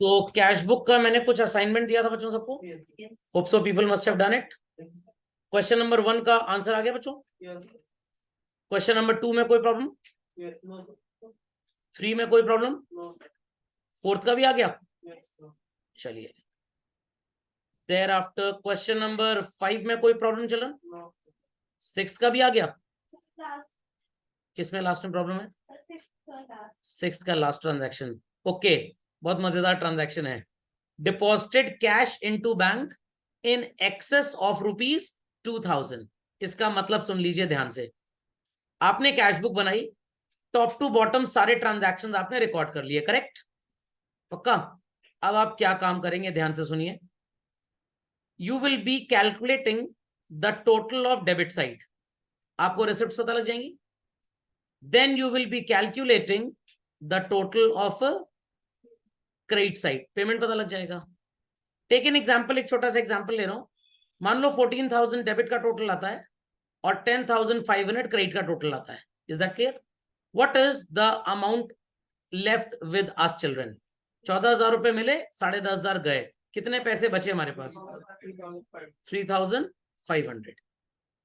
तो cash book का मैंने कुछ असाइनमेंट दिया था बच्चों सबको। Hope so people must have done it. Question number 1 का आंसर आ गया बच्चों। क्वेश्चन नंबर 2 में कोई प्रॉब्लम? 3 में कोई प्रॉब्लम? 4th का भी आ गया? चलिए। देयर आफ्टर क्वेश्चन नंबर 5 में कोई प्रॉब्लम चलन? 6th का भी आ गया? किसमें लास्ट में प्रॉब्लम है? 6th का लास्ट ट्रांजैक्शन। ओके, बहुत मजेदार ट्रांजैक्शन है। Deposited cash into bank in excess of ₹2000। इसका मतलब सुन लीजिए ध्यान से। आपने कैश बुक बनाई, टॉप टू बॉटम सारे ट्रांजैक्शंस आपने रिकॉर्ड कर लिए, करेक्ट? पक्का? अब आप क्या काम करेंगे, ध्यान से सुनिए। You will be calculating the total of debit side. आपको रिसिप्ट पता लग जाएंगी। Then you will be calculating the total of credit side, payment पता लग जाएगा। टेक एन एग्जाम्पल, एक छोटा सा एग्जाम्पल ले रहा हूं। मान लो 14,000 डेबिट का टोटल आता है और 10,500 क्रेडिट का टोटल आता है। Is that clear? What is the amount left with us children? 14,000 रुपए मिले, 10,500 गए, कितने पैसे बचे हमारे पास? 3,500।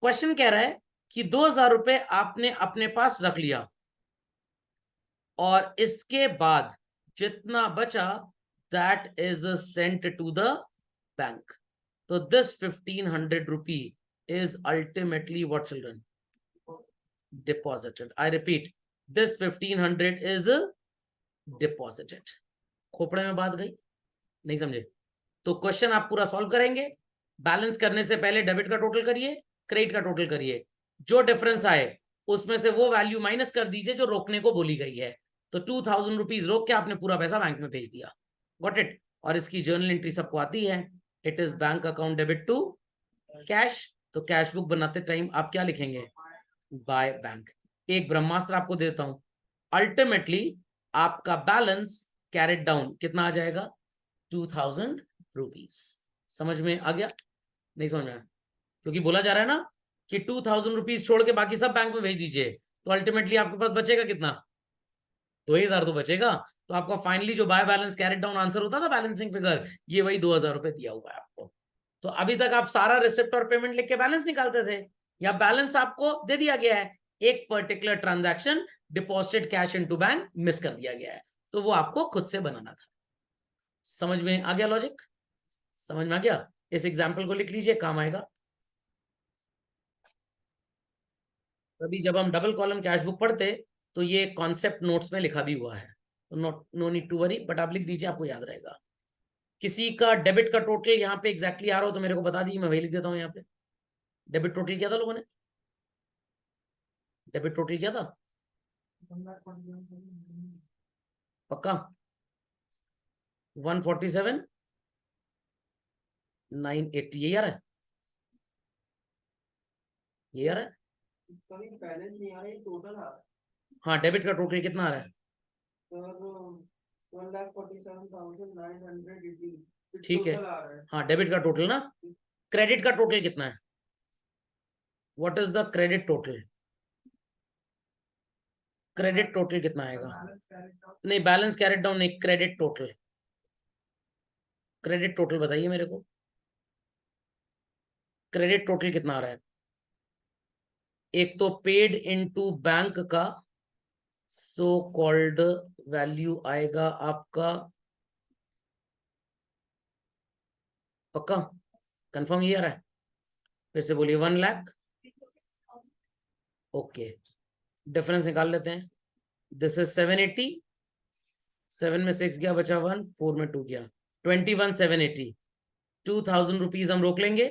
क्वेश्चन कह रहा है कि 2,000 रुपए आपने अपने पास रख लिया और इसके बाद जितना बचा that is sent to the bank. तो this 1,500 rupee is ultimately what, children? Deposited. I repeat, this 1,500 is deposited. Khopde में बात गई? नहीं समझे? तो क्वेश्चन आप पूरा सॉल्व करेंगे। बैलेंस करने से पहले डेबिट का टोटल करिए, क्रेडिट का टोटल करिए, जो डिफरेंस आए उसमें से वो वैल्यू माइनस कर दीजिए जो रोकने को बोली गई है। तो 2,000 रुपीज रोक के आपने पूरा पैसा बैंक में भेज दिया। Got it? और इसकी जर्नल एंट्री सबको आती है। It is bank account debit to cash. तो कैश बुक बनाते टाइम आप क्या लिखेंगे? By bank. एक ब्रह्मास्त्र आपको देता हूं। अल्टीमेटली आपका बैलेंस कैरेट डाउन कितना आ जाएगा? 2,000 रुपीज। समझ में आ गया? नहीं समझ में आया? क्योंकि बोला जा रहा है ना कि 2,000 रुपीज छोड़ के बाकी सब बैंक में भेज दीजिए, तो अल्टीमेटली आपके पास बचेगा कितना? 2,000 तो बचेगा। तो आपका फाइनली जो bye balance carried down answer होता था, बैलेंसिंग फिगर, ये वही 2,000 रुपए दिया हुआ है आपको। तो अभी तक आप सारा रिसिप्ट और पेमेंट लिख के बैलेंस निकालते थे, या बैलेंस आपको दे दिया गया है, एक particular transaction deposited cash into bank miss कर दिया गया है, तो वो आपको खुद से बनाना था। समझ में आ गया लॉजिक? समझ में आ गया? इस एग्जाम्पल को लिख लीजिए, काम आएगा। अभी जब हम डबल कॉलम कैश बुक पढ़ते तो ये कॉन्सेप्ट नोट्स में लिखा भी हुआ है, तो no need to worry, but आप लिख दीजिए, आपको याद रहेगा। किसी का डेबिट का टोटल यहाँ पे एग्जैक्टली आ रहा हो तो मेरे को बता दीजिए, मैं वही लिख देता हूँ यहाँ पे। डेबिट टोटल क्या था लोगों ने? डेबिट टोटल क्या था? पक्का? 147,980, ये यार है, ये यार है। बैलेंस नहीं आ रहा है, टोटल आ रहा है। हाँ, डेबिट का टोटल कितना आ रहा है? 1,47,980। ठीक है, हाँ डेबिट का टोटल ना। क्रेडिट का टोटल कितना है? What is the credit total? Credit total कितना आएगा? नहीं, बैलेंस कैरेट डाउन नहीं, क्रेडिट टोटल। क्रेडिट टोटल बताइए मेरे को, क्रेडिट टोटल कितना आ रहा है? एक तो पेड इनटू बैंक का सो कॉल्ड वैल्यू आएगा आपका, पक्का कंफर्म ये आ रहा है? फिर से बोलिए, 1,00,000। ओके, डिफरेंस निकाल लेते हैं। दिस इज 780, 7 में 6 गया, बचा 1, 4 में 2 गया, 21,780। 2,000 रुपीज हम रोक लेंगे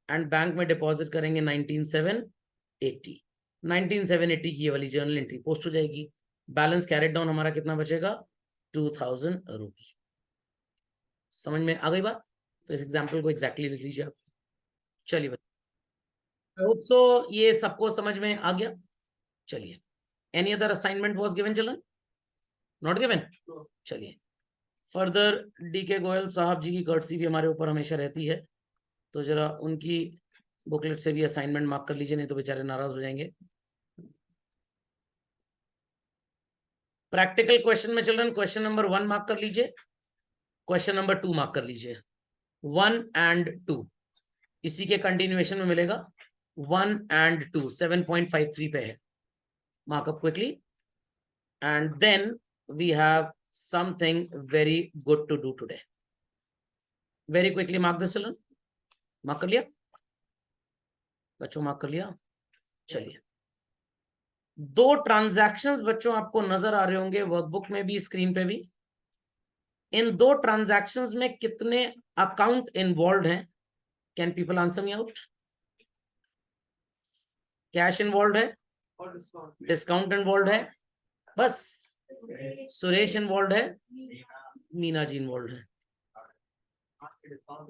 एंड बैंक में डिपॉजिट करेंगे 19,780। 19,780 की ये वाली जर्नल एंट्री पोस्ट हो जाएगी। बैलेंस कैरेट डाउन हमारा कितना बचेगा? 2,000 रुपी। समझ में आ गई बात? तो इस एग्जाम्पल को एग्जैक्टली लिख लीजिए आप। चलिए आई होप सो ये सबको समझ में आ गया। चलिए, any other assignment was given children? Not given? चलिए फर्दर, डीके गोयल साहब जी की कर्टसी भी हमारे ऊपर हमेशा रहती है, तो जरा उनकी बुकलेट से भी असाइनमेंट मार्क कर लीजिए, नहीं तो बेचारे नाराज हो जाएंगे। प्रैक्टिकल क्वेश्चन में चिल्ड्रन क्वेश्चन नंबर 1 मार्क कर लीजिए। क्वेश्चन नंबर 2 मार्क कर लीजिए, 1 and 2 इसी के कंटिन्यूएशन में मिलेगा। 1 and 2 7.53 पे है, mark up quickly, and then we have something very good to do today. Very quickly mark this children. Mark कर लिया बच्चों, मार्क कर लिया। चलिए, 2 ट्रांजैक्शंस बच्चों आपको नजर आ रहे होंगे वर्कबुक में भी, स्क्रीन पे भी। इन 2 ट्रांजैक्शंस में कितने अकाउंट इन्वॉल्व हैं? Can people answer me out? Cash involve है, डिस्काउंट इन्वॉल्व है, बस सुरेश इन्वॉल्व है, मीना जी इन्वॉल्व है।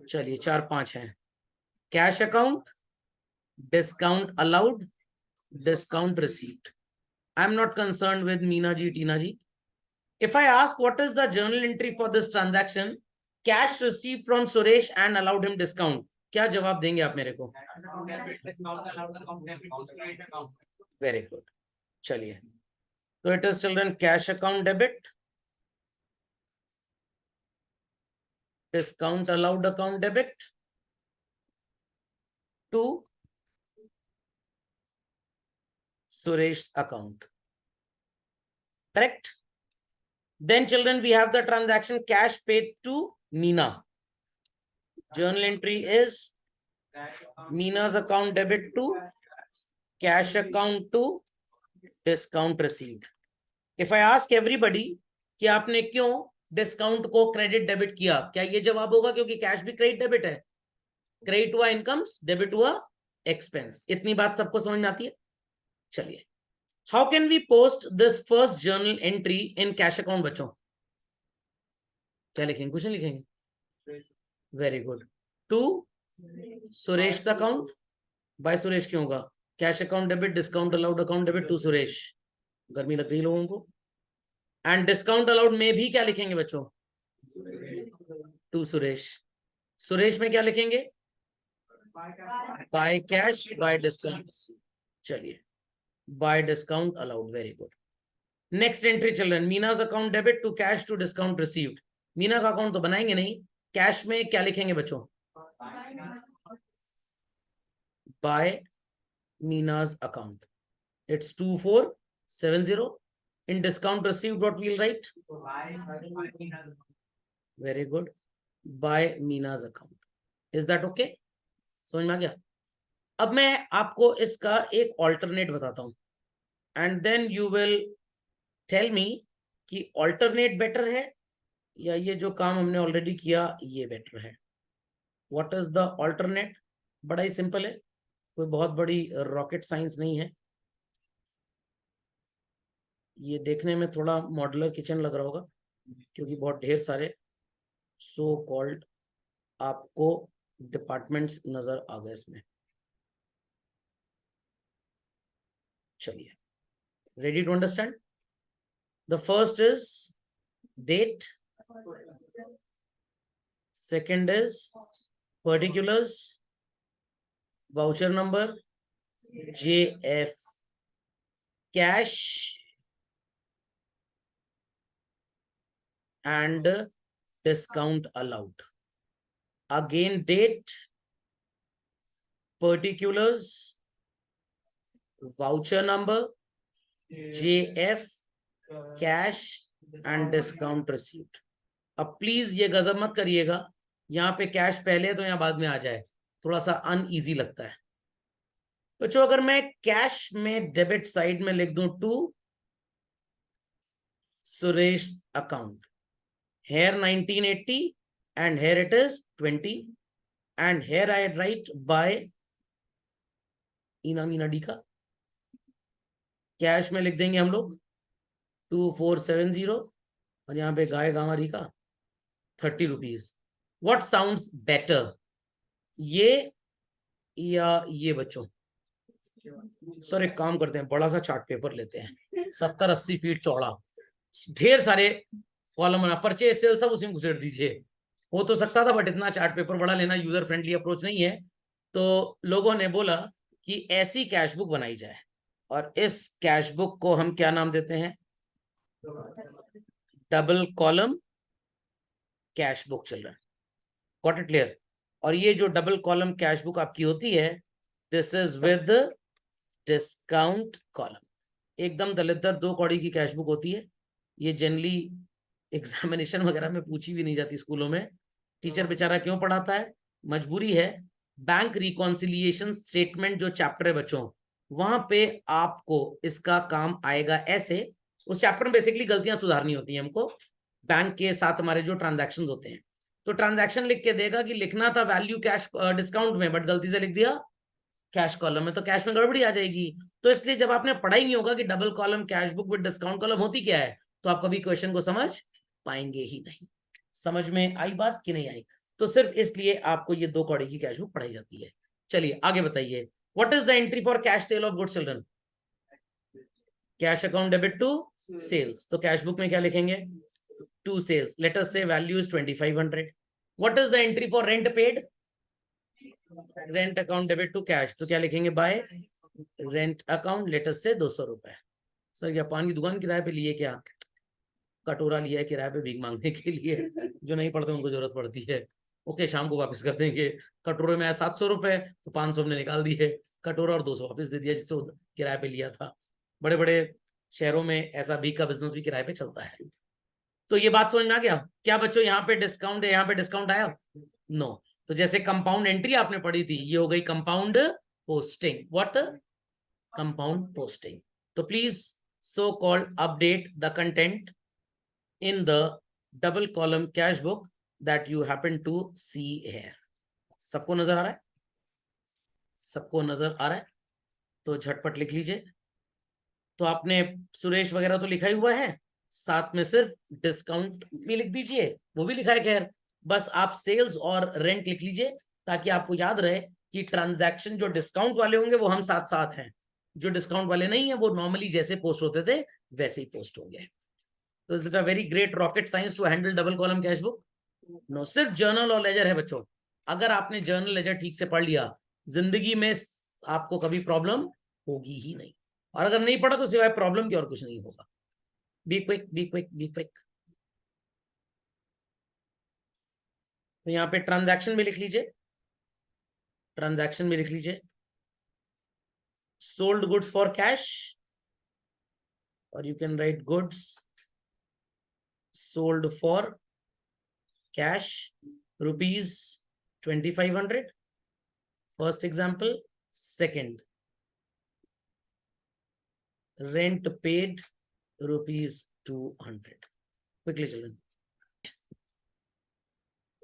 चलिए 4-5 हैं। Cash account, discount allowed, discount received. I'm not concerned with Meena ji, Tina ji. If I ask what is the journal entry for this transaction, cash received from Suresh and allowed him discount, क्या जवाब देंगे आप मेरे को? Very good. चलिए, तो it is children cash account debit, discount allowed account debit to Suresh's account. Correct? Then children, we have the transaction cash paid to Meena. Journal entry is Meena's account debit to cash account to discount received. If I ask everybody कि आपने क्यों discount को credit debit किया, क्या ये जवाब होगा क्योंकि कैश भी क्रेडिट डेबिट है? क्रेडिट हुआ इनकम्स, डेबिट हुआ एक्सपेंस। इतनी बात सबको समझ में आती है? चलिए, how can we post this first journal entry in cash account बच्चों? क्या लिखेंगे? कुछ नहीं लिखेंगे? Very good. To Suresh account, by Suresh क्यों होगा? Cash account debit, discount allowed account debit to Suresh. गर्मी लग गई लोगों को। एंड डिस्काउंट अलाउड में भी क्या लिखेंगे बच्चों? टू सुरेश। सुरेश में क्या लिखेंगे? By cash, by discount. चलिए, by discount allowed. Very good. Next entry children, Meena's account debit to cash to discount received. Meena का अकाउंट तो बनाएंगे नहीं, कैश में क्या लिखेंगे बच्चों? By Meena's account. It's 2470. In discount received, what we'll write? Very good. By Meena's account. Is that okay? समझ में आ गया? अब मैं आपको इसका एक ऑल्टरनेट बताता हूं, and then you will tell me कि ऑल्टरनेट बेटर है या ये जो काम हमने ऑलरेडी किया ये बेटर है। What is the alternate? बड़ा ही सिंपल है, कोई बहुत बड़ी रॉकेट साइंस नहीं है। ये देखने में थोड़ा मॉड्यूलर किचन लग रहा होगा क्योंकि बहुत ढेर सारे सो कॉल्ड आपको डिपार्टमेंट्स नजर आ गए इसमें। चलिए, ready to understand? The first is date, second is particulars, voucher number, JF, cash and discount allowed. Again, date, particulars, voucher number, JF, cash and discount received. अब प्लीज ये गजब मत करिएगा, यहाँ पे कैश पहले है तो यहाँ बाद में आ जाए, थोड़ा सा अनईजी लगता है बच्चों। अगर मैं कैश में डेबिट साइड में लिख दूं to Suresh account, here 1980 and here it is 20 and here I write by Meena D का। कैश में लिख देंगे हम लोग 2470 और यहाँ पे गाय गामा डी का 30 रुपीज। व्हाट साउंड्स बेटर, ये या ये बच्चों? सर एक काम करते हैं, बड़ा सा चार्ट पेपर लेते हैं 70-80 फीट चौड़ा, ढेर सारे कॉलम बना, परचेज सेल सब उसी में घुसेड़ दीजिए। हो तो सकता था बट इतना चार्ट पेपर बड़ा लेना यूजर फ्रेंडली अप्रोच नहीं है, तो लोगों ने बोला कि ऐसी कैश बुक बनाई जाए और इस कैश बुक को हम क्या नाम देते हैं? Double column cash book children, got it clear. और ये जो डबल कॉलम कैश बुक आपकी होती है, this is with discount column, एकदम दलिद्र 2 कौड़ी की कैश बुक होती है। ये जनरली एग्जामिनेशन वगैरह में पूछी भी नहीं जाती स्कूलों में। टीचर बेचारा क्यों पढ़ाता है, मजबूरी है। बैंक रिकॉन्सिलिएशन स्टेटमेंट जो चैप्टर है बच्चों, वहां पे आपको इसका काम आएगा ऐसे। उस चैप्टर में बेसिकली गलतियां सुधारनी होती हैं हमको, बैंक के साथ हमारे जो ट्रांजैक्शन होते हैं। तो ट्रांजैक्शन लिख के देगा कि लिखना था वैल्यू कैश डिस्काउंट में, बट गलती से लिख दिया कैश कॉलम में, तो कैश में गड़बड़ी आ जाएगी। तो इसलिए जब आपने पढ़ा ही नहीं होगा कि double column cash book with discount column होती क्या है, तो आप कभी क्वेश्चन को समझ पाएंगे ही नहीं। समझ में आई बात कि नहीं आई? तो सिर्फ इसलिए आपको ये 2 कौड़ी की कैश बुक पढ़ाई जाती है। चलिए आगे बताइए, what is the entry for cash sale of goods children? Cash account debit to sales. तो कैश बुक में क्या लिखेंगे? To sales, let us say value is 2500। What is the entry for rent paid? Rent account debit to cash, तो क्या लिखेंगे? By rent account, let us say 200 रुपए। Sir क्या पान की दुकान किराए पे लिए, क्या कटोरा लिया है किराए पे भीख मांगने के लिए? जो नहीं पढ़ते उनको जरूरत पड़ती है। ओके, शाम को वापस कर देंगे। कटोरे में आया 700 रुपए, तो 500 हमने निकाल दिए, कटोरा और 200 वापस दे दिया जिससे किराए पे लिया था। बड़े बड़े शहरों में ऐसा भीख का बिजनेस भी किराए पे चलता है। तो ये बात समझ में आ गया क्या बच्चों? यहाँ पे डिस्काउंट है, यहाँ पे डिस्काउंट आया? नो। तो जैसे कंपाउंड एंट्री आपने पढ़ी थी, ये हो गई compound posting. What? Compound posting. तो please so called update the content in the double column cash book that you happen to see here. सबको नजर आ रहा है? सबको नजर आ रहा है? तो झटपट लिख लीजिए। तो आपने सुरेश वगैरह तो लिखा ही हुआ है, साथ में सिर्फ डिस्काउंट भी लिख दीजिए, वो भी लिखा है खैर। बस आप सेल्स और रेंट लिख लीजिए ताकि आपको याद रहे कि ट्रांजैक्शन जो डिस्काउंट वाले होंगे वो हम साथ साथ हैं, जो डिस्काउंट वाले नहीं है वो नॉर्मली जैसे पोस्ट होते थे वैसे ही पोस्ट होंगे। तो is it a very great rocket science to handle double column cash book? No, सिर्फ जर्नल और लेजर है बच्चों। अगर आपने जर्नल लेजर ठीक से पढ़ लिया, जिंदगी में आपको कभी प्रॉब्लम होगी ही नहीं। और अगर नहीं पढ़ा तो सिवाय प्रॉब्लम के और कुछ नहीं होगा। Be quick, be quick, be quick. तो यहाँ पे ट्रांजैक्शन भी लिख लीजिए, ट्रांजैक्शन भी लिख लीजिए। सोल्ड गुड्स फॉर कैश, और you can write goods sold for cash rupees 2500, first example. Second, rent paid rupees 200. quickly children.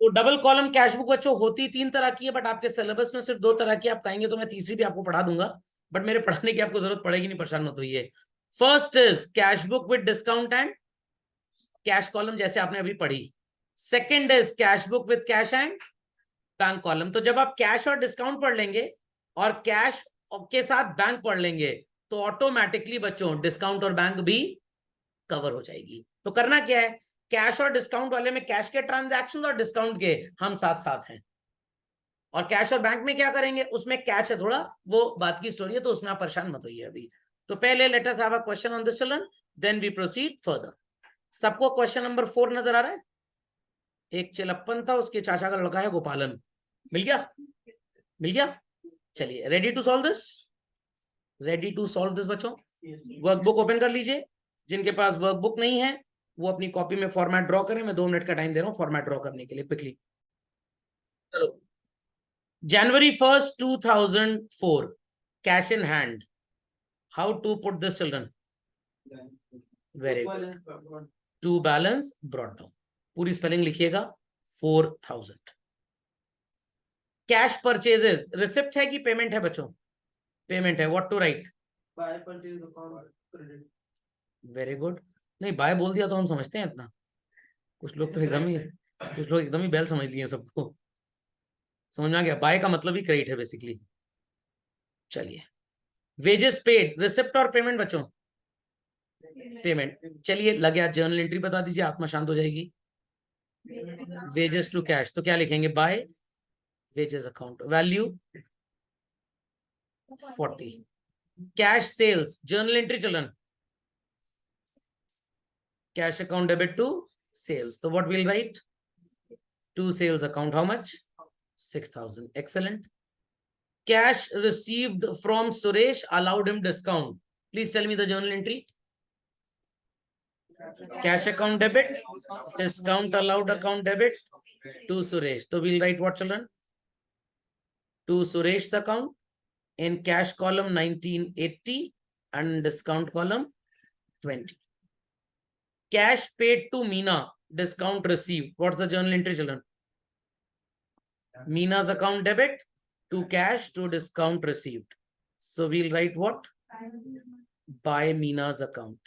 तो डबल कॉलम कैश बुक बच्चों होती 3 तरह की है, बट आपके सिलेबस में सिर्फ 2 तरह की। आप कहेंगे तो मैं तीसरी भी आपको पढ़ा दूंगा, बट मेरे पढ़ाने की आपको जरूरत पड़ेगी नहीं, परेशान मत होइए। First is cash book with discount and cash column, जैसे आपने अभी पढ़ी। Second is cash book with cash and bank column. तो जब आप कैश और डिस्काउंट पढ़ लेंगे और कैश के साथ बैंक पढ़ लेंगे तो ऑटोमेटिकली बच्चों डिस्काउंट और बैंक भी कवर हो जाएगी। तो करना क्या है, कैश और डिस्काउंट वाले में कैश के ट्रांजैक्शन और डिस्काउंट के हम साथ साथ हैं, और कैश और बैंक में क्या करेंगे, उसमें कैश है थोड़ा, वो बात की स्टोरी है, तो उसमें आप परेशान मत होइए अभी। तो पहले let us have a question on this children, then we proceed further. सबको क्वेश्चन नंबर 4 नजर आ रहा है? एक चिलप्पन था, उसके चाचा का लड़का है गोपालन, मिल गया? मिल गया? चलिए, ready to solve this? Ready to solve this बच्चों? वर्कबुक ओपन कर लीजिए। जिनके पास वर्कबुक नहीं है वो अपनी कॉपी में फॉर्मेट ड्रॉ करें। मैं 2 मिनट का टाइम दे रहा हूं फॉर्मेट ड्रॉ करने के लिए, क्विकली। चलो, January 1st 2004, cash in hand, how to put this children? Very good, to balance brought down. पूरी स्पेलिंग लिखिएगा, 4000। कैश परचेजेस, रिसिप्ट है कि पेमेंट है बच्चों? पेमेंट है। What to write? By purchase account credit. Very good. नहीं, by बोल दिया तो हम समझते हैं इतना, कुछ लोग तो एकदम ही बैल समझ लिए सबको। समझ में आ गया? बाय का मतलब ही क्रेडिट है बेसिकली। चलिए, वेजेस पेड, रिसिप्ट और पेमेंट बच्चों? पेमेंट। चलिए, लगे आज जर्नल एंट्री बता दीजिए, आत्मा शांत हो जाएगी। वेजेस टू कैश, तो क्या लिखेंगे? By wages account, value 40। Cash sales, journal entry children? Cash account debit to sales, तो what will write? To sales account, how much? 6,000. Excellent. Cash received from Suresh allowed him discount. Please tell me the journal entry. Cash account debit, discount allowed account debit to Suresh. So we'll write what, children? To Suresh's account in cash column 1980 and discount column 20. Cash paid to Meena, discount received. What's the journal entry, children? Meena's account debit to cash to discount received. So we'll write what? By Meena's account.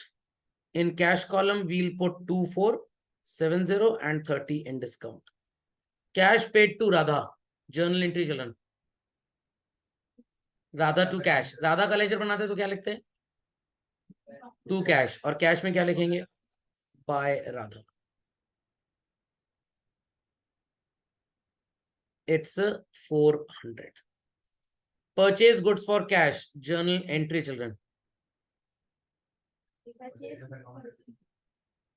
In cash column, we'll put 2470 and 30 in discount. Cash paid to Radha. Journal entry, children. Radha to cash. Radha का ledger बनाते तो क्या लिखते हैं? To cash. और cash में क्या लिखेंगे? Bye Radha. It's 400. Purchase goods for cash. Journal entry, children.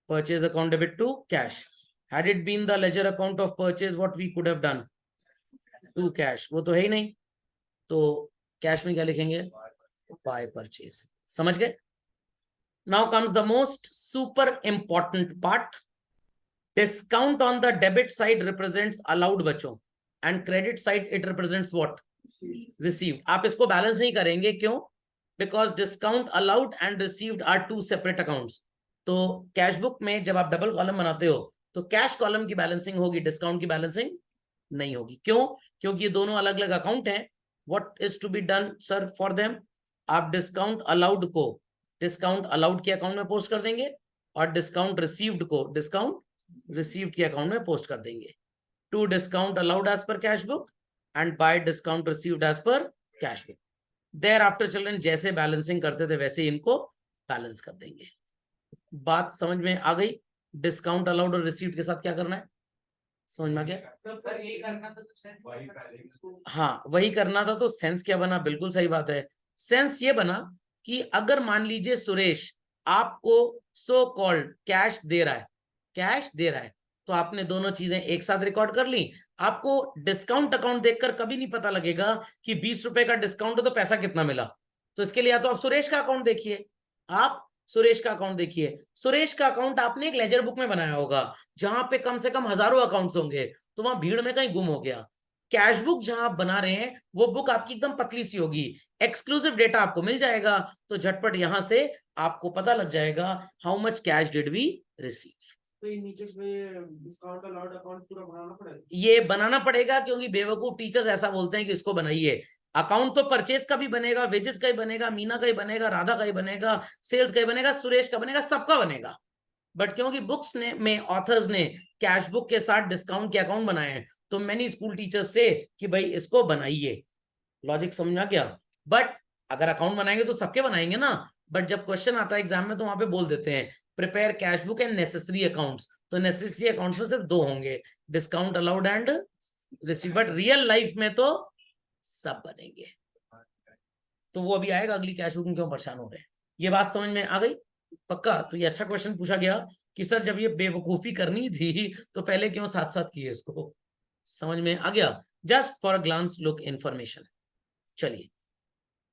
Purchase account debit to cash. Had it been the ledger account of purchase, what we could have done? To cash. वो तो है ही नहीं. तो cash में क्या लिखेंगे? By purchase. समझ गए? Now comes the most super important part. Discount on the debit side represents allowed बच्चों, and credit side it represents what? Received. आप इसको बैलेंस नहीं करेंगे. क्यों? Because discount allowed and received are two separate accounts. तो cash बुक में जब आप डबल कॉलम बनाते हो तो कैश कॉलम की बैलेंसिंग होगी, डिस्काउंट की बैलेंसिंग नहीं होगी. क्यों? क्योंकि ये दोनों अलग अलग अकाउंट हैं. What is to be done, sir, for them? आप डिस्काउंट अलाउड को डिस्काउंट अलाउड के अकाउंट में पोस्ट कर देंगे और डिस्काउंट रिसीव्ड को डिस्काउंट रिसीव्ड के अकाउंट में पोस्ट कर देंगे. To discount allowed as per cash book and by discount received as per cash book. Thereafter children जैसे बैलेंसिंग करते थे वैसे इनको बैलेंस कर देंगे. बात समझ में आ गई? डिस्काउंट अलाउड और रिसीव्ड के साथ क्या करना है? समझ में आ गया? तो सर यही करना था तो हाँ वही करना था. तो सेंस क्या बना? बिल्कुल सही बात है. सेंस ये बना कि अगर मान लीजिए सुरेश आपको सो कॉल्ड कैश दे रहा है तो आपने दोनों चीजें एक साथ रिकॉर्ड कर ली. आपको डिस्काउंट अकाउंट देखकर कभी नहीं पता लगेगा कि 20 रुपए का डिस्काउंट है तो पैसा कितना मिला. तो इसके लिए या तो आप सुरेश का अकाउंट देखिए, आप सुरेश का अकाउंट देखिए. सुरेश का अकाउंट आपने एक लेजर बुक में बनाया होगा जहां पे कम से कम हजारों अकाउंट्स होंगे, तो वहां भीड़ में कहीं गुम हो गया. कैश बुक जहां आप बना रहे हैं वो बुक आपकी एकदम पतली सी होगी, एक्सक्लूसिव डेटा आपको मिल जाएगा. तो झटपट यहां से आपको पता लग जाएगा how much cash did we receive. तो ये नीचे डिस्काउंट अलाउड अकाउंट पूरा बनाना पड़ेगा. ये बनाना पड़ेगा क्योंकि बेवकूफ टीचर्स ऐसा बोलते हैं कि इसको बनाइए. अकाउंट तो परचेज का भी बनेगा, वेजेस का ही बनेगा, मीना का ही बनेगा, राधा का ही बनेगा, सेल्स का ही बनेगा, सुरेश का बनेगा, सबका बनेगा. बट क्योंकि बुक्स ने में ऑथर्स ने कैश बुक के साथ डिस्काउंट के अकाउंट बनाए हैं तो मैनी स्कूल टीचर्स से कि भाई इसको बनाइए. लॉजिक समझ में आ गया? बट अगर अकाउंट बनाएंगे तो सबके बनाएंगे ना. बट जब क्वेश्चन आता है एग्जाम में तो वहां पे बोल देते हैं prepare cash book and necessary accounts. तो नेसेसरी अकाउंट्स में सिर्फ दो होंगे, discount allowed and receive. But real life में तो सब बनेंगे. तो वो अभी आएगा अगली कैश बुक में, क्यों परेशान हो रहे हैं. ये बात समझ में आ गई? पक्का? तो ये अच्छा क्वेश्चन पूछा गया कि सर जब ये बेवकूफी करनी थी तो पहले क्यों साथ साथ किए इसको. समझ में आ गया? Just for a glance look information. चलिए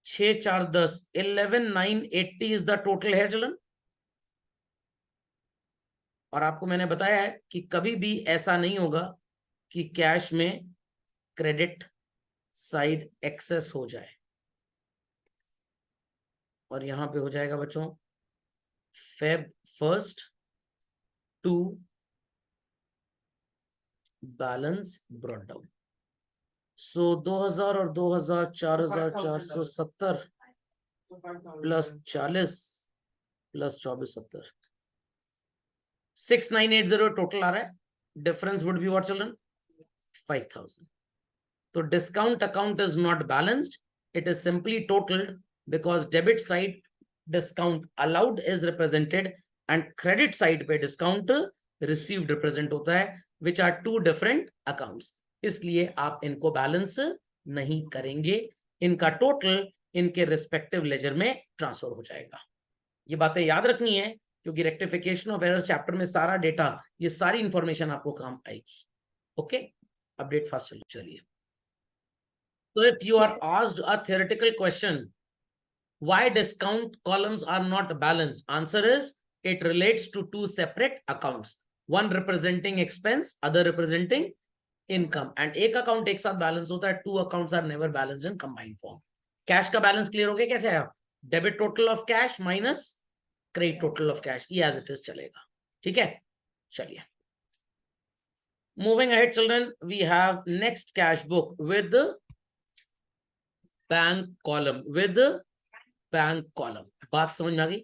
6 4 10 11 9 80 इज द टोटल है चिल्ड्रन. और आपको मैंने बताया है कि कभी भी ऐसा नहीं होगा कि कैश में क्रेडिट साइड एक्सेस हो जाए. और यहां पे हो जाएगा बच्चों Feb 1st to balance brought down. So 2000 और 2000 4470 प्लस 40 प्लस 2470 6980 टोटल आ रहा है. Difference would be what children? 5000. तो discount account is not balanced, it is simply टोटल्ड because debit side discount allowed is represented and credit side पे discount received represent होता है, which are two different accounts. इसलिए आप इनको balance नहीं करेंगे, इनका टोटल इनके रिस्पेक्टिव लेजर में ट्रांसफर हो जाएगा. ये बातें याद रखनी है क्योंकि रेक्टिफिकेशन ऑफ एरर्स चैप्टर में सारा डेटा, ये सारी इंफॉर्मेशन आपको काम आएगी. ओके, अपडेट फास्ट चलिए. So if you are asked a theoretical question, why discount columns are not balanced? Answer is it relates to two separate accounts, one representing expense, other representing income, and एक account एक साथ balance होता है, two accounts are never balanced in combined form. Cash का balance clear हो गया कैसे आया? Debit total of cash minus credit total of cash, ये as it is चलेगा. ठीक है, चलिए. Moving ahead, children, we have next cash book with the bank column with bank column. बात समझ में आ गई?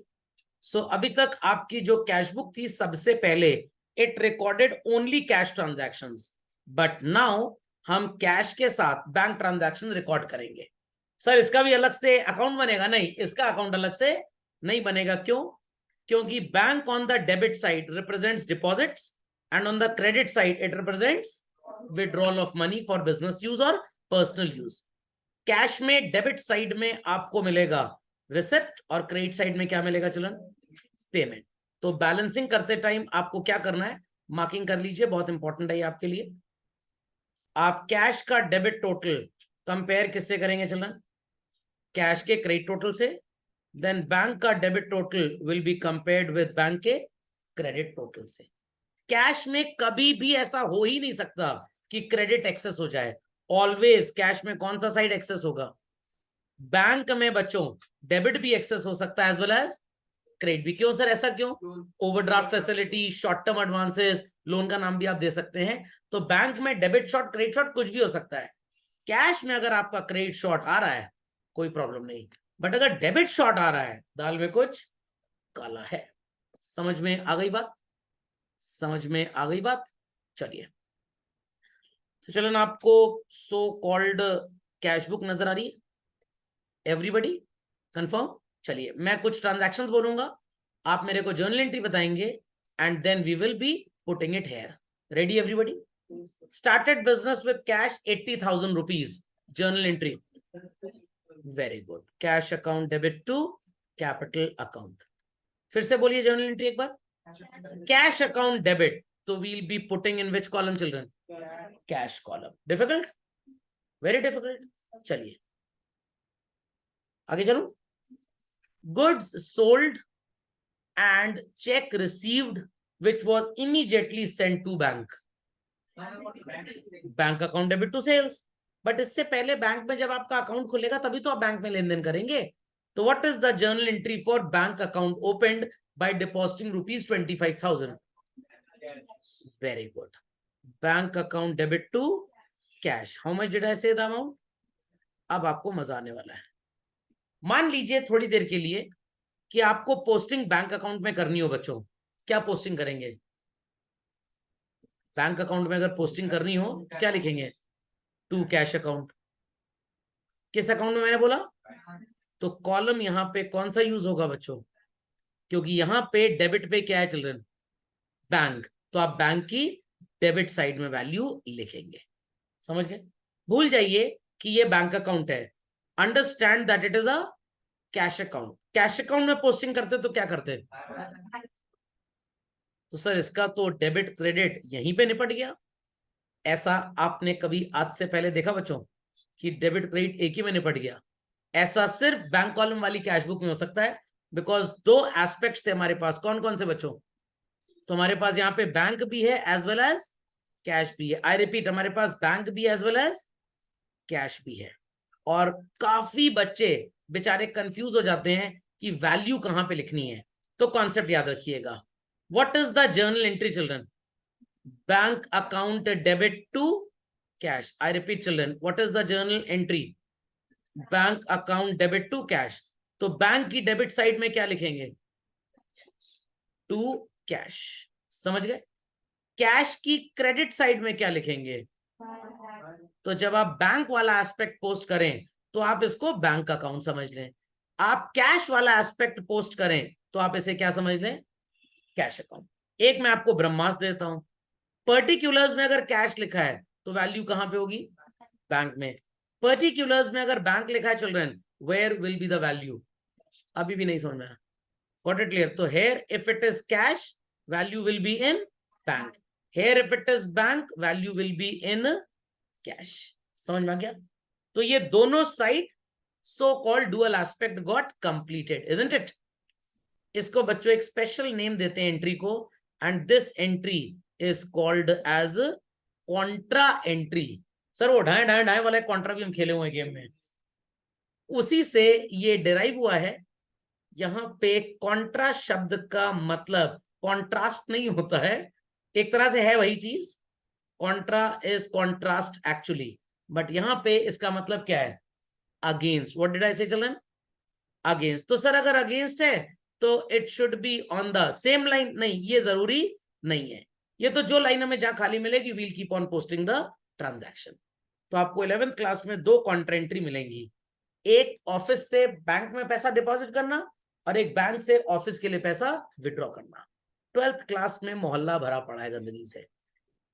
सो अभी तक आपकी जो कैश बुक थी सबसे पहले it recorded only cash transactions, but now हम कैश के साथ बैंक ट्रांजैक्शन रिकॉर्ड करेंगे. सर इसका भी अलग से अकाउंट बनेगा? नहीं, इसका अकाउंट अलग से नहीं बनेगा. क्यों? क्योंकि bank on the debit side represents deposits and on the credit side it represents withdrawal of money for business use और पर्सनल यूज. कैश में डेबिट साइड में आपको मिलेगा रिसिप्ट और क्रेडिट साइड में क्या मिलेगा चलन? पेमेंट. तो बैलेंसिंग करते टाइम आपको क्या करना है, मार्किंग कर लीजिए, बहुत इंपॉर्टेंट है ये आपके लिए. आप कैश का डेबिट टोटल कंपेयर किससे करेंगे चलन? कैश के क्रेडिट टोटल से. देन बैंक का debit total will be compared with bank के क्रेडिट टोटल से. कैश में कभी भी ऐसा हो ही नहीं सकता कि क्रेडिट एक्सेस हो जाए. ऑलवेज कैश में कौन सा साइड एक्सेस होगा? बैंक में बच्चों डेबिट भी एक्सेस हो सकता है एज वेल एज क्रेडिट भी. क्यों सर, ऐसा क्यों? Overdraft facility, short term advances, loan का नाम भी आप दे सकते हैं. तो बैंक में डेबिट शॉर्ट, क्रेडिट शॉर्ट कुछ भी हो सकता है. कैश में अगर आपका क्रेडिट शॉर्ट आ रहा है कोई प्रॉब्लम नहीं, बट अगर डेबिट शॉर्ट आ रहा है दाल में कुछ काला है. समझ में आ गई बात? समझ में आ गई बात? चलिए, तो चलो ना, आपको सो कॉल्ड कैश बुक नजर आ रही है? Everybody confirm? चलिए, मैं कुछ ट्रांजैक्शंस बोलूंगा, आप मेरे को जर्नल एंट्री बताएंगे and then we will be putting it here. Ready everybody? Started business with cash 80,000 rupees. Journal entry. Very good. Cash account debit to capital account. फिर से बोलिए जर्नल एंट्री एक बार. कैश अकाउंट डेबिट, तो we'll be putting in which column children? Cash column. Difficult? Very difficult. चलिए आगे चलो. Goods sold and cheque received which was immediately send to bank. Bank account debit to sales. But इससे पहले bank में जब आपका account खुलेगा तभी तो आप बैंक में लेन देन करेंगे. तो what is the journal entry for bank account opened by depositing ₹25,000? Very good. Bank account debit to cash. How much did I say the amount? अब आपको मजा आने वाला है. मान लीजिए थोड़ी देर के लिए कि आपको पोस्टिंग बैंक अकाउंट में करनी हो बच्चों, क्या पोस्टिंग करेंगे? बैंक अकाउंट में अगर पोस्टिंग करनी हो तो क्या लिखेंगे? To cash account. किस अकाउंट में मैंने बोला? तो कॉलम यहां पे कौन सा यूज होगा बच्चों? क्योंकि यहां पे डेबिट पे क्या है चिल्ड्रन? बैंक. तो आप बैंक की डेबिट साइड में वैल्यू लिखेंगे. समझ गए? भूल जाइए कि ये बैंक अकाउंट है. Understand that it is a cash account. Cash account में पोस्टिंग करते तो क्या करते? तो सर इसका तो डेबिट क्रेडिट यहीं पे निपट गया. ऐसा आपने कभी आज से पहले देखा बच्चों कि डेबिट क्रेडिट एक ही में निपट गया? ऐसा सिर्फ बैंक कॉलम वाली कैश बुक में हो सकता है, बिकॉज दो एस्पेक्ट्स थे हमारे पास. कौन कौन से बच्चों? तो हमारे पास यहाँ पे बैंक भी है एज वेल एज कैश भी है. आई रिपीट, हमारे पास बैंक भी एज वेल एज कैश भी है. और काफी बच्चे बेचारे कंफ्यूज हो जाते हैं कि वैल्यू कहां पे लिखनी है. तो कॉन्सेप्ट याद रखिएगा. What is the journal entry children? Bank account debit to cash. I repeat children, what is the journal entry? Bank account debit to cash. तो बैंक की डेबिट साइड में क्या लिखेंगे? To cash. समझ गए? कैश की क्रेडिट साइड में क्या लिखेंगे? तो जब आप बैंक वाला एस्पेक्ट पोस्ट करें तो आप इसको बैंक अकाउंट समझ लें. आप कैश वाला एस्पेक्ट पोस्ट करें तो आप इसे क्या समझ लें? Cash account. एक मैं आपको ब्रह्मास्त्र देता हूं. पर्टिकुलर्स में अगर कैश लिखा है तो वैल्यू कहां पे होगी? बैंक में. पर्टिकुलर्स में अगर बैंक लिखा है children, where will be the value? अभी भी नहीं समझ में आया? Got it clear? तो here if it is cash, value will be in bank. Here if it is bank, value will be in cash. समझ में आ गया? तो ये दोनों side so called dual aspect got completed, isn't it? इसको बच्चों एक स्पेशल नेम देते हैं एंट्री को, and this entry is called as contra entry. Sir वो ढाई ढाई ढाई वाला कॉन्ट्रा भी हम खेले हुए गेम में, उसी से ये डिराइव हुआ है. यहां पे कॉन्ट्रा शब्द का मतलब कॉन्ट्रास्ट नहीं होता है, एक तरह से है वही चीज, Contra is contrast actually, but यहां पे इसका मतलब क्या है? अगेंस्ट. व्हाट डिड आई से चिल्ड्रन? अगेंस्ट. तो सर अगर अगेंस्ट है तो it should be on the same line. नहीं, ये जरूरी नहीं है. ये तो जो लाइन हमें जहां खाली मिलेगी, we'll keep on posting the transaction. तो आपको 11th क्लास में दो कॉन्ट्रा एंट्री मिलेंगी, एक ऑफिस से बैंक में पैसा डिपॉजिट करना और एक बैंक से ऑफिस के लिए पैसा विड्रॉ करना. 12th क्लास में मोहल्ला भरा पड़ा है गंदगी से,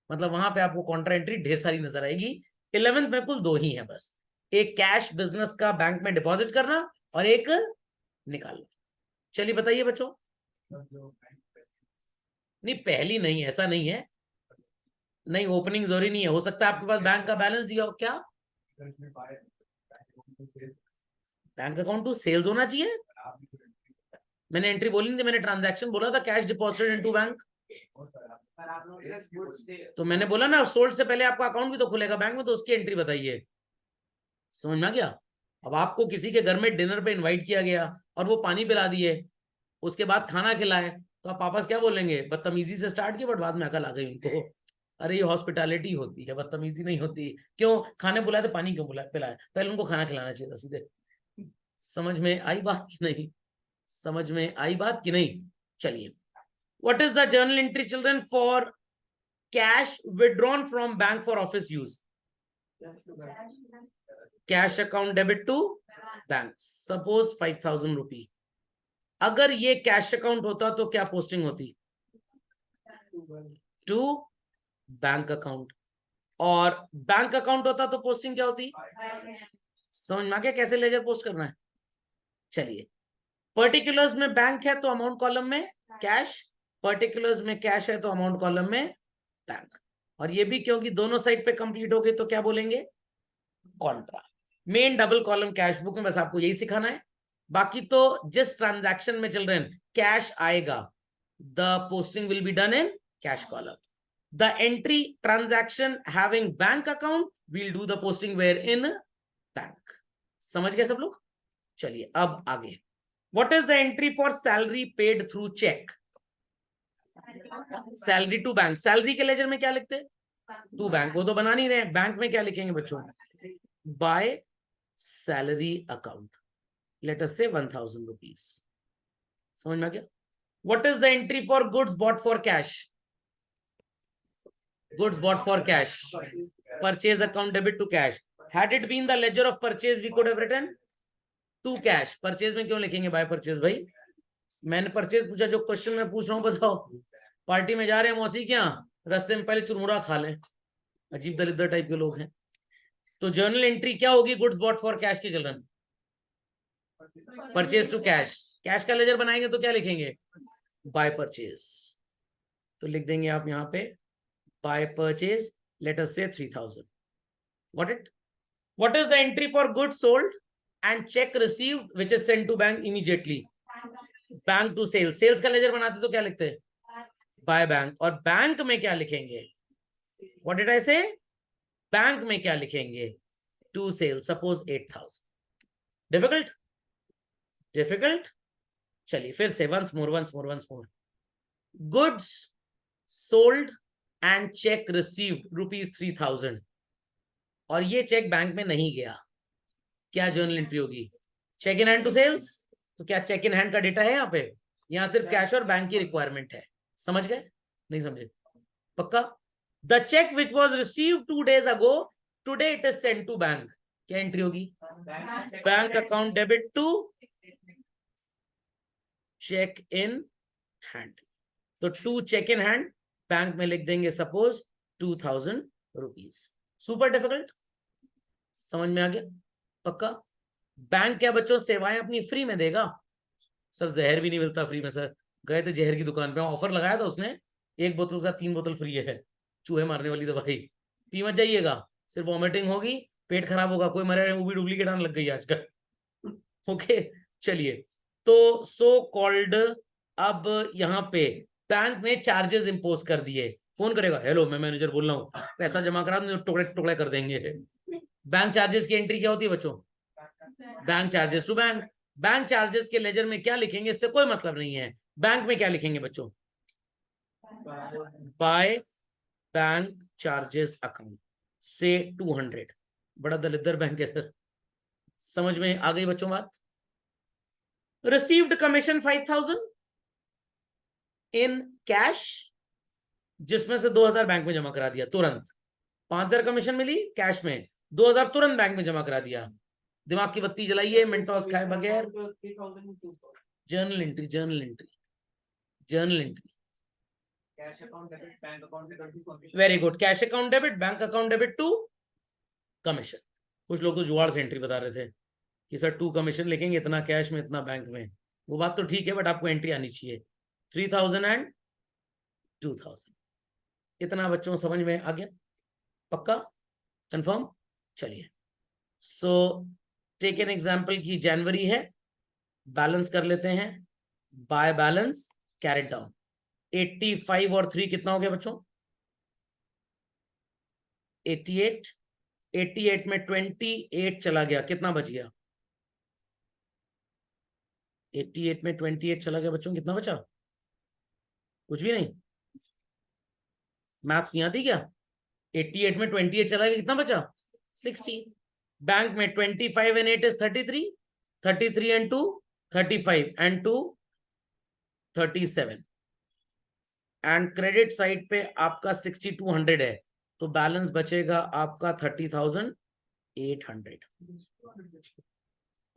मतलब वहां पे आपको कॉन्ट्रा एंट्री ढेर सारी नजर आएगी. 11th में कुल दो ही है बस, एक कैश बिजनेस का बैंक में डिपॉजिट करना और एक निकालना. चलिए बताइए बच्चों. नहीं पहली नहीं, ऐसा नहीं है, नहीं ओपनिंग जरूरी नहीं है, हो सकता है आपके पास बैंक का बैलेंस दिया हो. क्या बैंक अकाउंट टू सेल्स होना चाहिए? मैंने एंट्री बोली नहीं थी, मैंने ट्रांजैक्शन बोला था, कैश डिपॉजिटेड इनटू बैंक. तो मैंने बोला ना, सोल्ड से पहले आपका अकाउंट भी तो खुलेगा बैंक में, तो उसकी एंट्री बताइए. समझ में आ गया? अब आपको किसी के घर में डिनर पे इनवाइट किया गया और वो पानी पिला दिए, उसके बाद खाना खिलाए, तो आप वापस क्या बोलेंगे? बदतमीजी से स्टार्ट किया बट बाद में अकल आ गई उनको. अरे ये हॉस्पिटैलिटी होती है, बदतमीजी नहीं होती. क्यों? खाने बुलाए तो पानी क्यों पिलाए? पहले उनको खाना खिलाना चाहिए था सीधे. समझ में आई बात की नहीं? समझ में आई बात की नहीं? चलिए, what is the journal entry children for cash withdrawn from bank for office use? Cash account debit to bank. Suppose 5,000 rupee. अगर ये कैश अकाउंट होता तो क्या पोस्टिंग होती? To bank account. और बैंक अकाउंट होता तो पोस्टिंग क्या होती? समझ में आ गया कैसे लेजर पोस्ट करना है? चलिए, पर्टिकुलर्स में बैंक है तो अमाउंट कॉलम में कैश, पर्टिकुलर्स में कैश है तो अमाउंट कॉलम में बैंक. और ये भी क्योंकि दोनों साइड पे कंप्लीट हो गए तो क्या बोलेंगे? Contra. Main double column cash बुक में बस आपको यही सिखाना है. बाकी तो जिस ट्रांजैक्शन में चल रहे हैं कैश आएगा, the posting will be done in cash column. The entry transaction having bank account will do the posting where in bank. समझ गए सब लोग? चलिए अब आगे. What is the entry for salary paid through cheque? Salary to bank. Salary के ledger में क्या लिखते? To bank. वो तो बना नहीं रहे. बैंक में क्या लिखेंगे बच्चों? By salary account. Let us say 1,000 rupees. समझ में आ गया? What is the entry for goods bought for cash? Goods bought for cash. Purchase account debit to cash. Had it been the ledger of purchase we could have written to cash. Purchase में क्यों लिखेंगे by purchase? भाई मैंने purchase पूछा, जो question मैं पूछ रहा हूं बताओ. पार्टी में जा रहे हैं मौसी के यहाँ, रास्ते में पहले चुरमुरा खा लें. अजीब दलिद्र टाइप के लोग हैं. तो जर्नल एंट्री क्या होगी गुड्स बॉट फॉर कैश की children? Purchase to cash. Cash का लेजर बनाएंगे तो क्या लिखेंगे? By purchase. तो लिख देंगे आप यहाँ पे बाय परचेज. लेट अस से 3,000. Got it? What is the entry for goods sold and check received which is sent to bank immediately? Bank to sale. Sales का लेजर बनाते तो क्या लिखते? By bank. और बैंक में क्या लिखेंगे? व्हाट डिड आई से? बैंक में क्या लिखेंगे? To sale. Suppose 8,000. Difficult? Difficult? चलिए फिर से once more. Goods sold and cheque received ₹3,000 और ये चेक बैंक में नहीं गया, क्या जर्नल एंट्री होगी? Cheque in hand to sales. तो क्या चेक इन हैंड का डेटा है यहाँ पे? यहाँ सिर्फ कैश और बैंक की रिक्वायरमेंट है. समझ गए? नहीं समझे? पक्का? The cheque which was received 2 days ago, today it is sent to bank. क्या एंट्री होगी? Bank account debit to cheque in hand. तो to cheque in hand bank में लिख देंगे सपोज 2,000 रुपीज. Super difficult? समझ में आ गया? पक्का? बैंक क्या बच्चों सेवाएं अपनी फ्री में देगा? सर जहर भी नहीं मिलता फ्री में. सर गए थे जहर की दुकान पे, ऑफर लगाया था उसने, 1 बोतल के साथ 3 बोतल फ्री है, चूहे मारने वाली दवाई। पी मत जाइएगा, सिर्फ वॉमिटिंग होगी, पेट खराब होगा, कोई मरे, वो भी डुप्लीकेट आने लग गई आजकल। ओके चलिए, तो सो कॉल्ड, अब यहाँ पे बैंक ने चार्जेस इंपोज कर दिए। फोन करेगा, हेलो मैं मैनेजर बोल रहा हूँ, पैसा जमा करा, टुकड़े टुकड़े कर देंगे। बैंक चार्जेस की एंट्री क्या होती है बच्चों? Bank charges to bank. Bank charges के लेजर में क्या लिखेंगे, इससे कोई मतलब नहीं है। बैंक में क्या लिखेंगे बच्चों? बाय बैंक चार्जेस अकाउंट से 200। बड़ा दलिद्र बैंक है सर। समझ में आ गई बच्चों बात? रिसीव्ड कमीशन 5000 इन कैश, जिसमें से 2000 बैंक में जमा करा दिया तुरंत। 5000 कमीशन मिली कैश में, 2000 तुरंत बैंक में जमा करा दिया। दिमाग की बत्ती जलाइए, मिनटॉस खाए बगैर। Journal entry, journal entry, journal entry. Cash account debit bank account debit. Very good, cash account debit bank account debit to commission. कुछ लोग तो जुगाड़ से एंट्री बता रहे थे कि सर 2 कमीशन लिखेंगे, इतना कैश में इतना बैंक में। वो बात तो ठीक है, बट आपको एंट्री आनी चाहिए। 3000 एंड 2000। इतना बच्चों समझ में आ गया? पक्का? कंफर्म? चलिए, सो टेक एन एग्जांपल की जनवरी है, बैलेंस कर लेते हैं। Bye balance carried down. 85 और 3 कितना हो गया बच्चों? 88। 88 में 28 चला गया, कितना बच गया? 88 में 28 चला गया बच्चों, कितना बचा? कुछ भी नहीं। मैथ्स नहीं आती क्या? 88 में 28 चला गया, कितना बचा? 60। बैंक में 25 and 8 is 33, 33 and 2 35 and 2 37, and credit side पे आपका 6200 है, तो बैलेंस बचेगा आपका 30,800।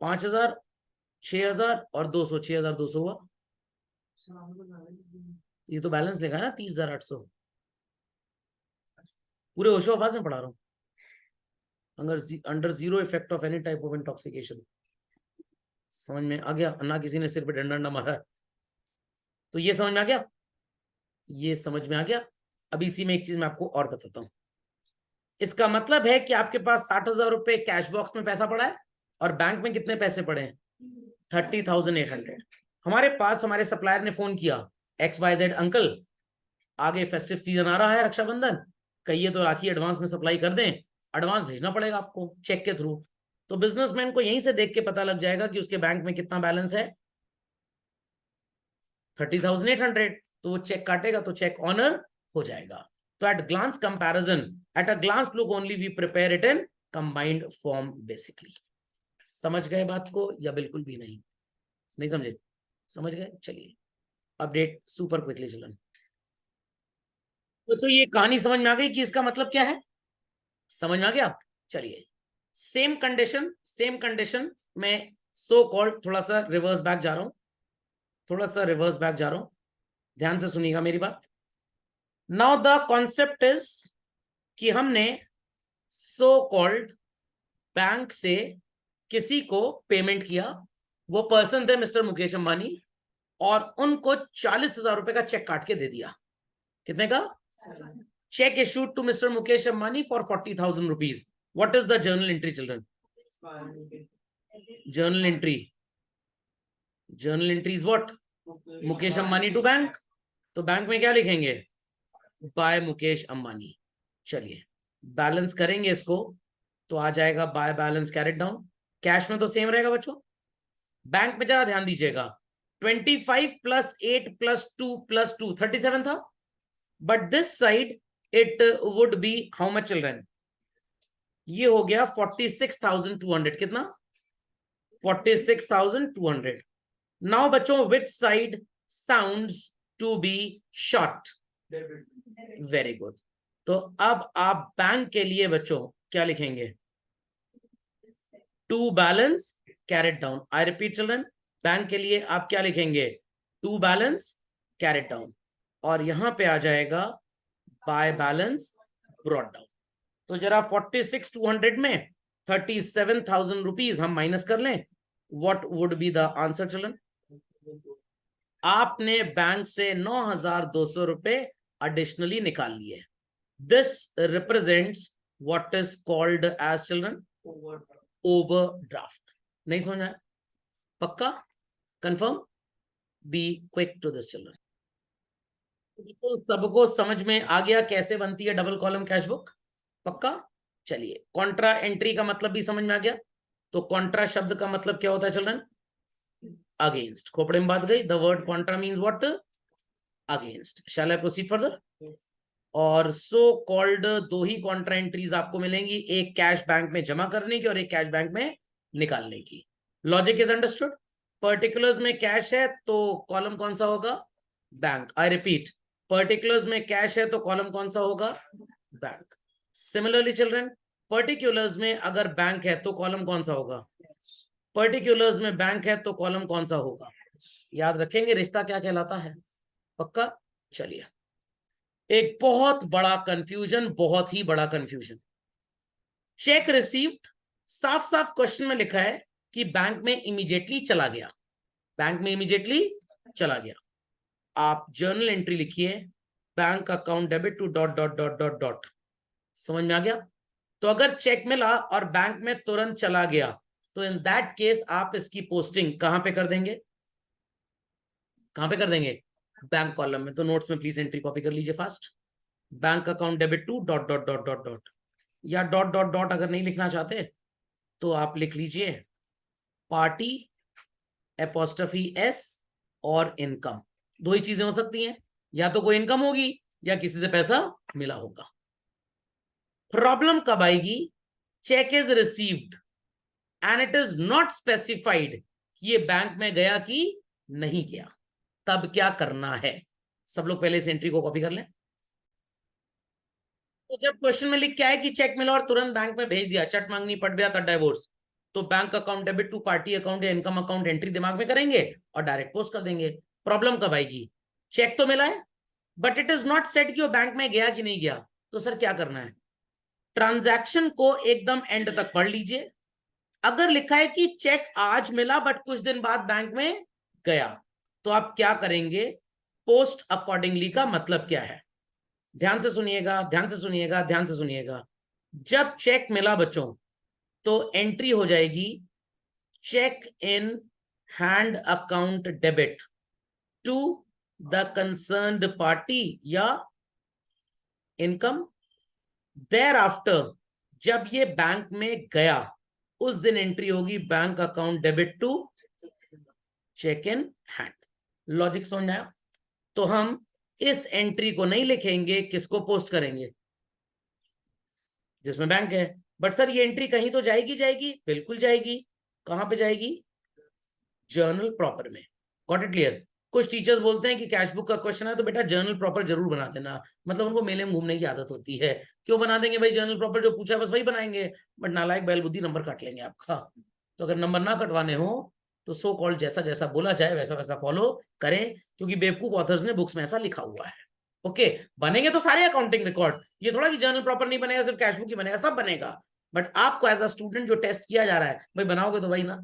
5000, 6000 और 200, 6200 हुआ। ये तो बैलेंस लिखा है ना 30,800। पूरे होशो आवाज में पढ़ा रहा हूँ। Under zero effect of any type of intoxication. समझ में आ गया? ना किसी ने सिर पे डंडा ना मारा। तो ये समझ में आ गया? ये समझ में आ गया? अब इसी में एक चीज मैं आपको और बताता हूं। इसका मतलब है कि आपके पास 60,000 रुपए कैश बॉक्स में पैसा पड़ा है, और बैंक में कितने पैसे पड़े हैं? 30,800। हमारे पास हमारे सप्लायर ने फोन किया, XYZ अंकल, आगे फेस्टिव सीजन आ रहा है, रक्षाबंधन, कहिए तो राखी एडवांस में सप्लाई कर दें, एडवांस भेजना पड़ेगा आपको चेक के थ्रू। तो बिजनेसमैन को यहीं से देख के पता लग जाएगा कि उसके बैंक में कितना बैलेंस है, 30,800। तो वो चेक काटेगा तो चेक ऑनर हो जाएगा। तो at glance comparison, at a glance look only, we prepare it in combined form basically. समझ गए बात को या बिल्कुल भी नहीं? नहीं समझे? समझ गए? चलिए अपडेट सुपर क्विकली चलन। तो ये कहानी समझ में आ गई कि इसका मतलब क्या है? समझ में आ गया? चलिए, सेम कंडीशन में सो कॉल्ड, थोड़ा सा रिवर्स बैक जा रहा हूं, थोड़ा सा रिवर्स बैक जा रहा हूं, ध्यान से सुनिएगा मेरी बात। नाउ द कॉन्सेप्ट इज कि हमने सो कॉल्ड बैंक से किसी को पेमेंट किया, वो पर्सन थे मिस्टर मुकेश अंबानी, और उनको 40,000 रुपए का चेक काट के दे दिया। कितने का? Cheque issued to mister Mukesh Ambani for 40,000 rupees. What is the journal entry children? Journal entry, journal entry is what? Mukesh Ambani to bank. तो बैंक में क्या लिखेंगे? बाय मुकेश अंबानी। चलिए बैलेंस करेंगे इसको, तो आ जाएगा by balance carried down. Cash में तो सेम रहेगा बच्चों। बैंक में जरा ध्यान दीजिएगा, 25 + 8 + 2 + 2 37 था, but this side it would be how much children? ये हो गया 46,200। कितना? 46,200। नाउ बच्चों, which side sounds to be short? Very good. तो अब आप बैंक के लिए बच्चों क्या लिखेंगे? To balance carried down. I repeat children, bank के लिए आप क्या लिखेंगे? टू बैलेंस कैरेट डाउन, और यहां पे आ जाएगा बाय बैलेंस ब्रॉट डाउन। तो जरा 46,200 में 37,000 रुपीज हम माइनस कर लें, what would be the answer children? आपने बैंक से 9,200 रुपए एडिशनली निकाल लिए। This represents what is called as children overdraft. नहीं समझ आया? पक्का? Confirm? Be quick to this children. तो सबको समझ में आ गया कैसे बनती है डबल कॉलम कैश बुक? पक्का? चलिए, कॉन्ट्रा एंट्री का मतलब भी समझ में आ गया। तो कॉन्ट्रा शब्द का मतलब क्या होता है चिल्ड्रन? अगेंस्ट। खोपड़े में बात गई। The word contra means what? Against. Shall I proceed further? और सो कॉल्ड दो ही कॉन्ट्रा एंट्रीज आपको मिलेंगी, एक कैश बैंक में जमा करने की और एक कैश बैंक में निकालने की। Logic is understood? पर्टिकुलर्स में कैश है तो कॉलम कौन सा होगा? बैंक। आई रिपीट, पर्टिकुलर्स में कैश है तो कॉलम कौन सा होगा? बैंक। सिमिलरली चिल्ड्रन, पर्टिकुलर्स में अगर बैंक है तो कॉलम कौन सा होगा? पर्टिकुलर्स में बैंक है तो कॉलम कौन सा होगा? याद रखेंगे रिश्ता क्या कहलाता है। पक्का? चलिए, एक बहुत बड़ा कंफ्यूजन, बहुत ही बड़ा कंफ्यूजन। चेक रिसीव्ड, साफ साफ क्वेश्चन में लिखा है कि बैंक में इमीडिएटली चला गया। बैंक में इमीडिएटली चला गया। आप जर्नल एंट्री लिखिए, bank account debit to dot dot dot dot dot. समझ में आ गया? तो अगर चेक मिला और बैंक में तुरंत चला गया तो इन दैट केस आप इसकी पोस्टिंग कहां पे कर देंगे? कहां पे कर देंगे? बैंक कॉलम में। तो नोट्स में प्लीज एंट्री कॉपी कर लीजिए fast. Bank account debit to dot dot dot dot dot, या डॉट डॉट डॉट अगर नहीं लिखना चाहते तो आप लिख लीजिए पार्टी एपोस्ट्रोफी एस और इनकम। दो ही चीजें हो सकती हैं, या तो कोई इनकम होगी या किसी से पैसा मिला होगा। प्रॉब्लम कब आएगी? Cheque is received and it is not specified कि ये बैंक में गया कि नहीं गया। तब क्या करना है? सब लोग पहले इस एंट्री को कॉपी कर लें। तो जब क्वेश्चन में लिख के आए कि चेक मिला और तुरंत बैंक में भेज दिया, चट मांगनी पड़ गया था डाइवोर्स, तो bank account debit to party account या इनकम अकाउंट एंट्री दिमाग में करेंगे और डायरेक्ट पोस्ट कर देंगे। प्रॉब्लम कब आएगी? चेक तो मिला है but it is not set कि वो बैंक में गया कि नहीं गया। तो सर क्या करना है? ट्रांजैक्शन को एकदम एंड तक पढ़ लीजिए। अगर लिखा है कि चेक आज मिला बट कुछ दिन बाद बैंक में गया, तो आप क्या करेंगे? पोस्ट अकॉर्डिंगली का मतलब क्या है? ध्यान से सुनिएगा, ध्यान से सुनिएगा, ध्यान से सुनिएगा। जब चेक मिला बच्चों तो एंट्री हो जाएगी cheque in hand account debit to the concerned party या इनकम। देयर आफ्टर जब ये बैंक में गया उस दिन एंट्री होगी bank account debit to cheque in hand. Logic समझ आया? तो हम इस एंट्री को नहीं लिखेंगे, किसको पोस्ट करेंगे? जिसमें बैंक है। बट सर ये एंट्री कहीं तो जाएगी, जाएगी, बिल्कुल जाएगी। कहां पे जाएगी? जर्नल प्रॉपर में। Got it clear? कुछ टीचर्स बोलते हैं कि कैश बुक का क्वेश्चन है तो बेटा जर्नल प्रॉपर जरूर बना देना, मतलब उनको मेले में घूमने की आदत होती है। क्यों बना देंगे भाई? जर्नल प्रॉपर जो पूछा है बस वही बनाएंगे। बट नालायक बैल बुद्धि, नंबर काट लेंगे आपका। तो अगर नंबर ना कटवाने हो तो सो कॉल्ड जैसा जैसा बोला जाए वैसा वैसा फॉलो करें, क्योंकि बेवकूफ ऑथर्स ने बुक्स में ऐसा लिखा हुआ है। ओके, बनेंगे तो सारे अकाउंटिंग रिकॉर्ड्स, ये थोड़ा कि जर्नल प्रॉपर नहीं बनेगा सिर्फ कैश बुक ही बनेगा, सब बनेगा। बट आपको एज अ स्टूडेंट जो टेस्ट किया जा रहा है, भाई बनाओगे तो भाई ना।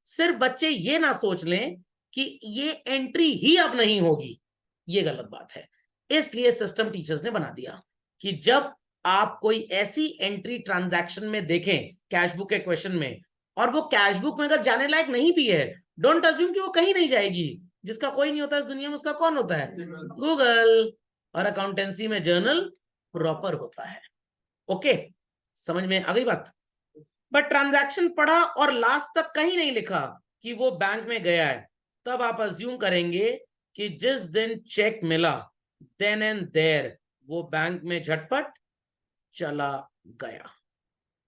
सिर्फ बच्चे ये ना सोच लें कि ये एंट्री ही अब नहीं होगी, ये गलत बात है। इसलिए सिस्टम टीचर्स ने बना दिया कि जब आप कोई ऐसी एंट्री ट्रांजैक्शन में देखें कैश बुक के क्वेश्चन में, और वो कैश बुक में अगर जाने लायक नहीं भी है, डोंट अज्यूम कि वो कहीं नहीं जाएगी। जिसका कोई नहीं होता इस दुनिया में उसका कौन होता है? गूगल। और अकाउंटेंसी में जर्नल प्रॉपर होता है। ओके, समझ में आ गई बात? बट ट्रांजैक्शन पढ़ा और लास्ट तक कहीं नहीं लिखा कि वो बैंक में गया है, तब आप अज्यूम करेंगे कि जिस दिन चेक मिला देन एंड देयर वो बैंक में झटपट चला गया।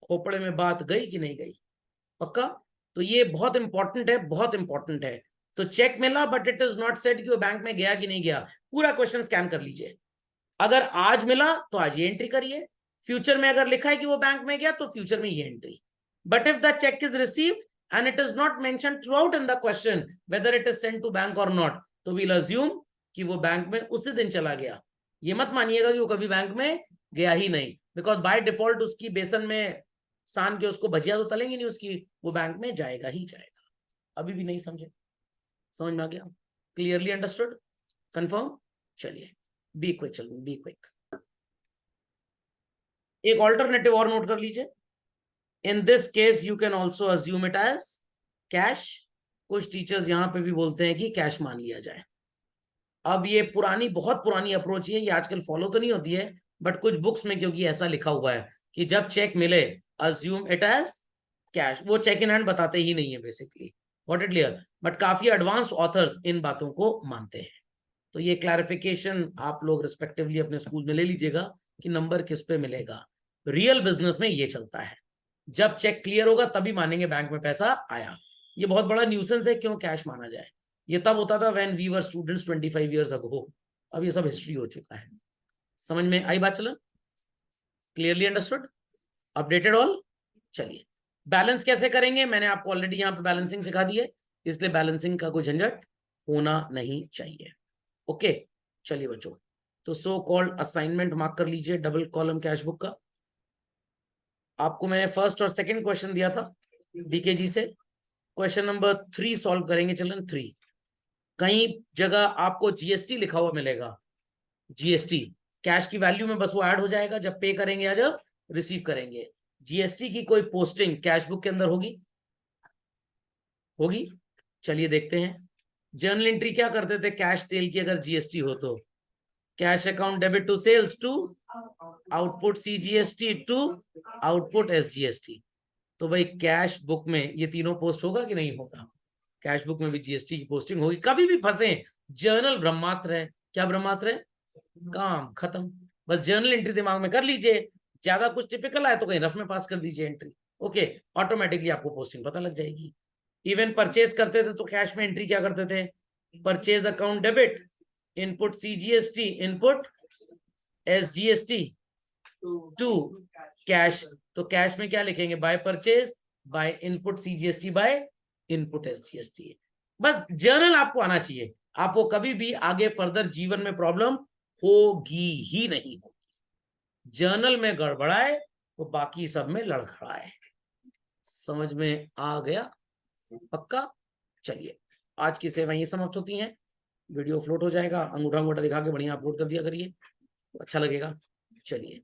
खोपड़े में बात गई कि नहीं गई? पक्का? तो ये बहुत इंपॉर्टेंट है, बहुत इंपॉर्टेंट है। तो चेक मिला but it is not said कि वो बैंक में गया कि नहीं गया। पूरा क्वेश्चन स्कैन कर लीजिए। अगर आज मिला तो आज ये एंट्री करिए, फ्यूचर में अगर लिखा है कि वो बैंक में गया तो फ्यूचर में ये entry. But if the cheque is received and it is not mentioned throughout in the question whether it is sent to bank or not, तो we'll assume कि वो बैंक में उसी दिन चला गया। ये मत मानिएगा कि वो कभी बैंक में गया ही नहीं, बिकॉज बाय डिफॉल्ट उसकी बेसन में सान के उसको भजिया तो तलेंगे नहीं उसकी, वो बैंक में जाएगा ही जाएगा। अभी भी नहीं समझे? समझ में आ गया? Clearly understood? कंफर्म? चलिए, बी क्विक, चलो बी क्विक। एक ऑल्टरनेटिव और नोट कर लीजिए, in this case you can also assume it as cash. कुछ टीचर्स यहां पे भी बोलते हैं कि कैश मान लिया जाए। अब ये पुरानी, बहुत पुरानी अप्रोच है, ये आजकल फॉलो तो नहीं होती है, बट कुछ बुक्स में क्योंकि ऐसा लिखा हुआ है कि जब चेक मिले अज्यूम इट एज कैश। वो चेक इन हैंड बताते ही नहीं है basically, got it clear. But काफी एडवांस्ड ऑथर्स इन बातों को मानते हैं। तो ये क्लैरिफिकेशन आप लोग रिस्पेक्टिवली अपने स्कूल में ले लीजिएगा कि नंबर किस पे मिलेगा। रियल बिजनेस में ये चलता है, जब चेक क्लियर होगा तभी मानेंगे बैंक में पैसा आया। ये बहुत बड़ा न्यूसेंस है, क्यों कैश माना जाए। ये तब होता था when we were students 25 years ago. अब ये सब हिस्ट्री हो चुका है। समझ में आई बात चलन? Clearly understood? Updated all? चलिए, बैलेंस कैसे करेंगे मैंने आपको ऑलरेडी यहाँ पे बैलेंसिंग सिखा दी है, इसलिए बैलेंसिंग का कोई झंझट होना नहीं चाहिए। ओके, चलिए बच्चों, तो सो कॉल्ड असाइनमेंट मार्क कर लीजिए डबल कॉलम कैश बुक का। आपको मैंने फर्स्ट और सेकंड क्वेश्चन दिया था बीकेजी से। क्वेश्चन नंबर 3 सॉल्व करेंगे चिल्ड्रन। 3 कहीं जगह आपको जीएसटी लिखा हुआ मिलेगा, जीएसटी कैश की वैल्यू में बस वो ऐड हो जाएगा जब पे करेंगे या जब रिसीव करेंगे। जीएसटी की कोई पोस्टिंग कैश बुक के अंदर होगी? होगी। चलिए देखते हैं। जर्नल एंट्री क्या करते थे कैश सेल की अगर जीएसटी हो तो? Cash account debit to sales to output CGST to output SGST. तो भाई कैश बुक में ये तीनों पोस्ट होगा कि नहीं होगा? कैश बुक में भी जीएसटी की पोस्टिंग होगी। कभी भी फंसे, जर्नल ब्रह्मास्त्र है। क्या ब्रह्मास्त्र है? काम खत्म। बस जर्नल एंट्री दिमाग में कर लीजिए, ज्यादा कुछ टिपिकल आए तो कहीं रफ में पास कर दीजिए एंट्री। ओके, ऑटोमेटिकली आपको पोस्टिंग पता लग जाएगी। इवन परचेज करते थे तो कैश में एंट्री क्या करते थे? Purchase account debit, input CGST, input SGST to cash. तो कैश में क्या लिखेंगे? By purchase, by input CGST, by input SGST. बस जर्नल आपको आना चाहिए, आपको कभी भी आगे फर्दर जीवन में प्रॉब्लम होगी ही नहीं होगी। जर्नल में गड़बड़ाए तो बाकी सब में लड़खड़ाए। समझ में आ गया? पक्का? चलिए, आज की सेवा ये समाप्त होती हैं। वीडियो फ्लोट हो जाएगा, अंगूठा अंगूठा दिखा के बढ़िया अपलोड कर दिया करिए, तो अच्छा लगेगा। चलिए।